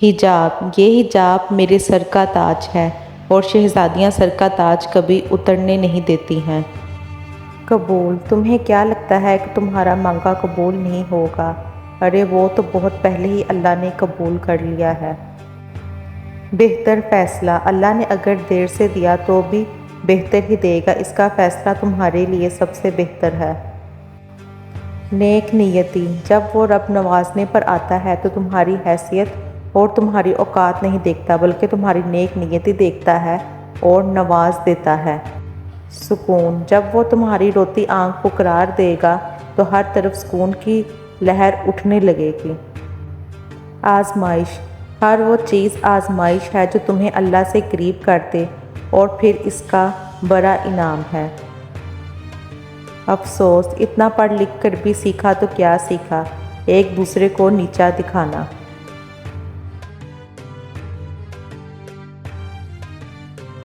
حجاب، یہ حجاب میرے سر کا تاج ہے اور شہزادیاں سر کا تاج کبھی اترنے نہیں دیتی ہیں۔ قبول، تمہیں کیا لگتا ہے کہ تمہارا مانگا قبول نہیں ہوگا؟ ارے وہ تو بہت پہلے ہی اللہ نے قبول کر لیا ہے۔ بہتر فیصلہ، اللہ نے اگر دیر سے دیا تو بھی بہتر ہی دے گا، اس کا فیصلہ تمہارے لیے سب سے بہتر ہے۔ نیک نیتی، جب وہ رب نوازنے پر آتا ہے تو تمہاری حیثیت اور تمہاری اوقات نہیں دیکھتا بلکہ تمہاری نیک نیتی دیکھتا ہے اور نواز دیتا ہے۔ سکون، جب وہ تمہاری روتی آنکھ کو قرار دے گا تو ہر طرف سکون کی لہر اٹھنے لگے گی۔ آزمائش، ہر وہ چیز آزمائش ہے جو تمہیں اللہ سے قریب کر دے اور پھر اس کا بڑا انعام ہے۔ افسوس، اتنا پڑھ لکھ کر بھی سیکھا تو کیا سیکھا، ایک دوسرے کو نیچا دکھانا۔